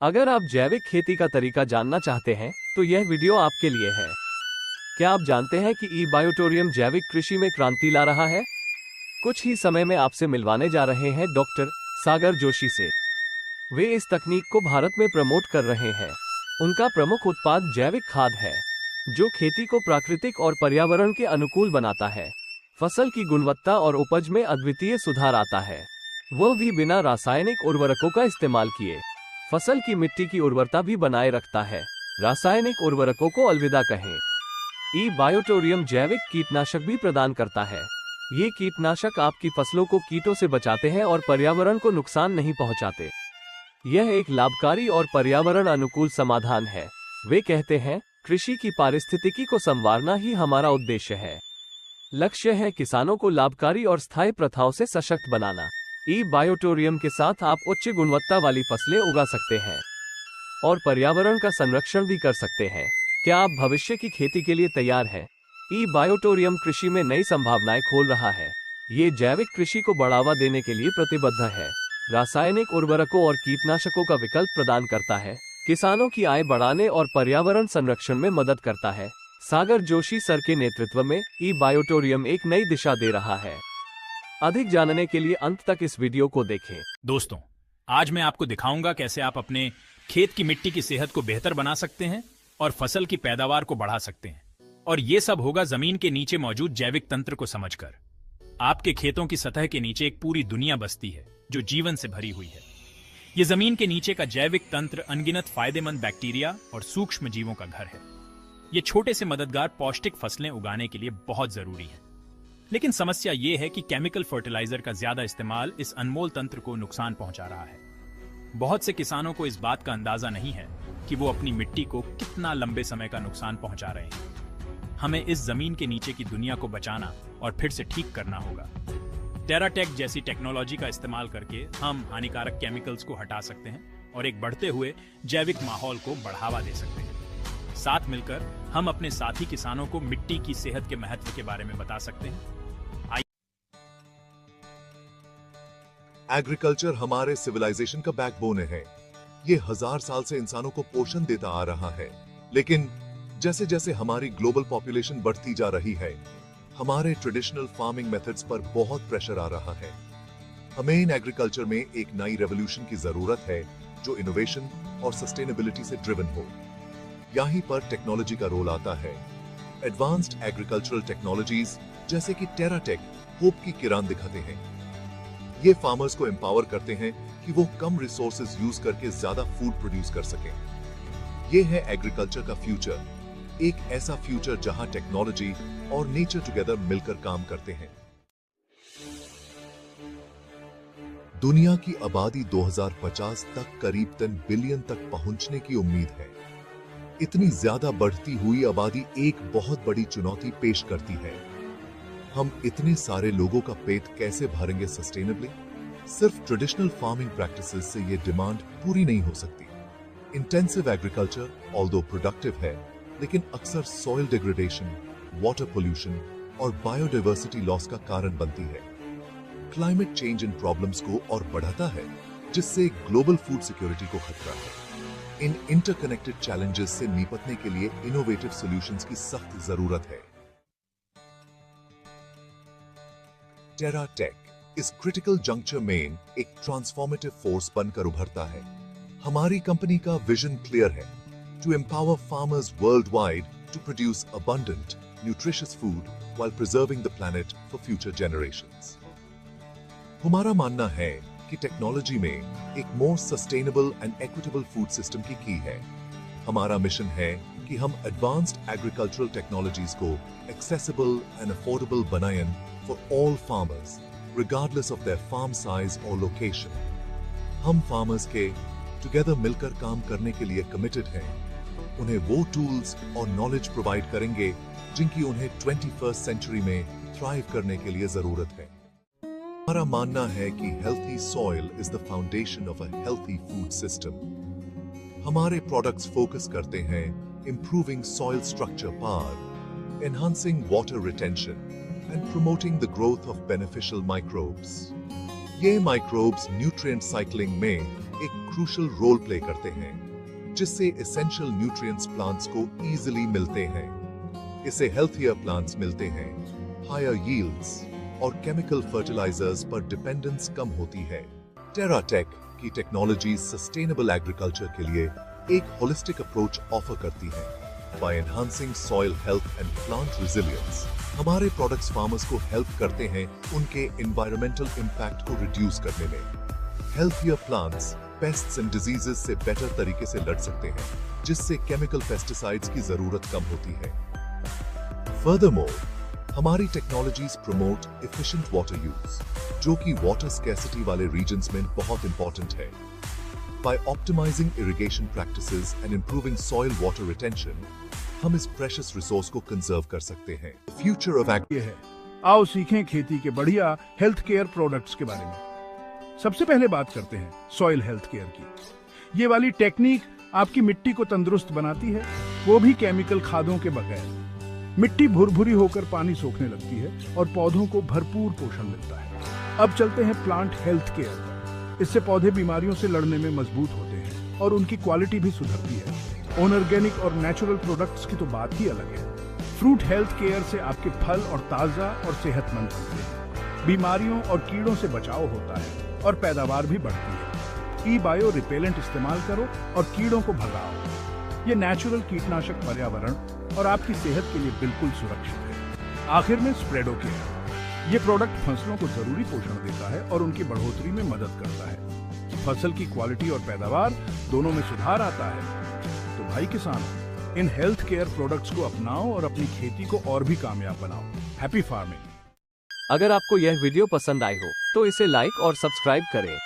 अगर आप जैविक खेती का तरीका जानना चाहते हैं तो यह वीडियो आपके लिए है। क्या आप जानते हैं कि ई बायोटोरियम जैविक कृषि में क्रांति ला रहा है? कुछ ही समय में आपसे मिलवाने जा रहे हैं डॉक्टर सागर जोशी से। वे इस तकनीक को भारत में प्रमोट कर रहे हैं। उनका प्रमुख उत्पाद जैविक खाद है, जो खेती को प्राकृतिक और पर्यावरण के अनुकूल बनाता है। फसल की गुणवत्ता और उपज में अद्वितीय सुधार आता है, वह भी बिना रासायनिक उर्वरकों का इस्तेमाल किए। फसल की मिट्टी की उर्वरता भी बनाए रखता है। रासायनिक उर्वरकों को अलविदा कहें। ई बायोटोरियम जैविक कीटनाशक भी प्रदान करता है। ये कीटनाशक आपकी फसलों को कीटों से बचाते हैं और पर्यावरण को नुकसान नहीं पहुंचाते। यह एक लाभकारी और पर्यावरण अनुकूल समाधान है। वे कहते हैं, कृषि की पारिस्थितिकी को संवारना ही हमारा उद्देश्य है। लक्ष्य है किसानों को लाभकारी और स्थायी प्रथाओं से सशक्त बनाना। ई बायोटोरियम के साथ आप उच्च गुणवत्ता वाली फसलें उगा सकते हैं और पर्यावरण का संरक्षण भी कर सकते हैं। क्या आप भविष्य की खेती के लिए तैयार हैं? ई बायोटोरियम कृषि में नई संभावनाएं खोल रहा है। ये जैविक कृषि को बढ़ावा देने के लिए प्रतिबद्ध है, रासायनिक उर्वरकों और कीटनाशकों का विकल्प प्रदान करता है, किसानों की आय बढ़ाने और पर्यावरण संरक्षण में मदद करता है। सागर जोशी सर के नेतृत्व में ई बायोटोरियम एक नई दिशा दे रहा है। अधिक जानने के लिए अंत तक इस वीडियो को देखें। दोस्तों, आज मैं आपको दिखाऊंगा कैसे आप अपने खेत की मिट्टी की सेहत को बेहतर बना सकते हैं और फसल की पैदावार को बढ़ा सकते हैं। और ये सब होगा जमीन के नीचे मौजूद जैविक तंत्र को समझकर। आपके खेतों की सतह के नीचे एक पूरी दुनिया बसती है जो जीवन से भरी हुई है। ये जमीन के नीचे का जैविक तंत्र अनगिनत फायदेमंद बैक्टीरिया और सूक्ष्म जीवों का घर है। ये छोटे से मददगार पौष्टिक फसलें उगाने के लिए बहुत जरूरी है। लेकिन समस्या ये है कि केमिकल फर्टिलाइजर का ज्यादा इस्तेमाल इस अनमोल तंत्र को नुकसान पहुंचा रहा है। बहुत से किसानों को इस बात का अंदाजा नहीं है कि वो अपनी मिट्टी को कितना लंबे समय का नुकसान पहुंचा रहे हैं। हमें इस जमीन के नीचे की दुनिया को बचाना और फिर से ठीक करना होगा। टेराटेक जैसी टेक्नोलॉजी का इस्तेमाल करके हम हानिकारक केमिकल्स को हटा सकते हैं और एक बढ़ते हुए जैविक माहौल को बढ़ावा दे सकते हैं। साथ मिलकर हम अपने साथी किसानों को मिट्टी की सेहत के महत्व के बारे में बता सकते हैं। एग्रीकल्चर हमारे सिविलाइजेशन का बैकबोन है। ये 1000 साल से इंसानों को पोषण देता आ रहा है। लेकिन जैसे जैसे हमारी ग्लोबल पॉपुलेशन बढ़ती जा रही है, हमारे ट्रेडिशनल फार्मिंग मेथड्स पर बहुत प्रेशर आ रहा है। हमें इन एग्रीकल्चर में एक नई रेवोल्यूशन की जरूरत है जो इनोवेशन और सस्टेनेबिलिटी से ड्रिवन हो। यहीं पर टेक्नोलॉजी का रोल आता है। एडवांस्ड एग्रीकल्चरल टेक्नोलॉजीज जैसे कि टेराटेक होप की किरण दिखाते हैं। ये फार्मर्स को एम्पावर करते हैं कि वो कम रिसोर्सेज यूज करके ज्यादा फूड प्रोड्यूस कर सकें। ये है एग्रीकल्चर का फ्यूचर, एक ऐसा फ्यूचर जहां टेक्नोलॉजी और नेचर टुगेदर मिलकर काम करते हैं। दुनिया की आबादी 2050 तक करीब 10 बिलियन तक पहुंचने की उम्मीद है। इतनी ज्यादा बढ़ती हुई आबादी एक बहुत बड़ी चुनौती पेश करती है। हम इतने सारे लोगों का पेट कैसे भरेंगे सस्टेनेबली? सिर्फ ट्रेडिशनल फार्मिंग प्रैक्टिसेस से ये डिमांड पूरी नहीं हो सकती। इंटेंसिव एग्रीकल्चर ऑल्दो प्रोडक्टिव है, लेकिन अक्सर सॉइल डिग्रेडेशन, वाटर पोल्यूशन और बायोडाइवर्सिटी लॉस का कारण बनती है। क्लाइमेट चेंज इन प्रॉब्लम्स को और बढ़ाता है, जिससे ग्लोबल फूड सिक्योरिटी को खतरा है। इन इंटरकनेक्टेड चैलेंजेस से निपटने के लिए इनोवेटिव सॉल्यूशंस की सख्त जरूरत है। टेराटेक इस क्रिटिकल जंक्चर में एक ट्रांसफॉर्मेटिव फोर्स बनकर उभरता है। हमारी कंपनी का विजन क्लियर है, to empower farmers worldwide to produce abundant nutritious food while preserving the planet for future generations. हमारा मानना है कि टेक्नोलॉजी में एक more sustainable and equitable food system की की है। हमारा मिशन है कि हम एडवांस्ड एग्रीकल्चरल टेक्नोलॉजीज को एक्सेसिबल एंड अफोर्डेबल बनाएं for all farmers, regardless of their farm size or location. हम farmers के together मिलकर काम करने के लिए committed हैं। उन्हें वो tools और knowledge provide करेंगे जिनकी उन्हें 21st century में thrive करने के लिए जरूरत है। हमारा मानना है कि healthy soil is the foundation of a healthy food system. हमारे products focus करते हैं improving soil structure power, enhancing water retention and promoting the growth of beneficial microbes. ये माइक्रोब्स न्यूट्रिएंट साइक्लिंग में एक क्रूशल रोल प्ले करते हैं, जिससे essential nutrients plants को इजीली मिलते हैं। इसे हेल्थियर प्लांट्स मिलते हैं, हायर यील्ड्स और केमिकल फर्टिलाइजर्स पर डिपेंडेंस कम होती है। टेराटेक की टेक्नोलॉजी सस्टेनेबल एग्रीकल्चर के लिए एक होलिस्टिक अप्रोच ऑफर करती है। Bye enhancing soil health and plant resilience, हमारे प्रोडक्ट्स फार्मर्स को हेल्प करते हैं उनके एनवायरमेंटल इंपैक्ट को रिड्यूस करने में। Healthier plants pests and diseases से बेटर तरीके से लड़ सकते हैं, जिससे केमिकल पेस्टिसाइड्स की जरूरत कम होती है। फर्दरमोर, हमारी technologies promote efficient water use, जो कि वाटर स्कैर्सिटी वाले रीजन्स में बहुत इंपॉर्टेंट है। By optimizing irrigation practices and improving soil water retention, हम इस precious resource को conserve कर सकते हैं। Future of ये है, आओ सीखें खेती के बढ़िया हेल्थ केयर प्रोडक्ट्स के बारे में। सबसे पहले बात करते हैं सॉइल हेल्थ केयर की। ये वाली टेक्निक आपकी मिट्टी को तंदुरुस्त बनाती है, वो भी केमिकल खादों के बगैर। मिट्टी भुरभुरी होकर पानी सोखने लगती है और पौधों को भरपूर पोषण मिलता है। अब चलते हैं प्लांट हेल्थ केयर पर। इससे पौधे बीमारियों से लड़ने में मजबूत होते हैं और उनकी क्वालिटी भी सुधरती है। ऑर्गेनिक और नेचुरल प्रोडक्ट्स की तो बात ही अलग है। फ्रूट हेल्थ केयर से आपके फल और ताजा और सेहतमंद बनते हैं। बीमारियों और कीड़ों से बचाव होता है और पैदावार भी बढ़ती है। ई-बायो रिपेलेंट इस्तेमाल करो और कीड़ों को भगाओ। ये नेचुरल कीटनाशक पर्यावरण और आपकी सेहत के लिए बिल्कुल सुरक्षित है। आखिर में स्प्रेडो केयर, ये प्रोडक्ट फसलों को जरूरी पोषण देता है और उनकी बढ़ोतरी में मदद करता है। फसल की क्वालिटी और पैदावार दोनों में सुधार आता है। तो भाई किसानों, इन हेल्थ केयर प्रोडक्ट्स को अपनाओ और अपनी खेती को और भी कामयाब बनाओ। Happy farming. अगर आपको यह वीडियो पसंद आई हो तो इसे लाइक और सब्सक्राइब करें।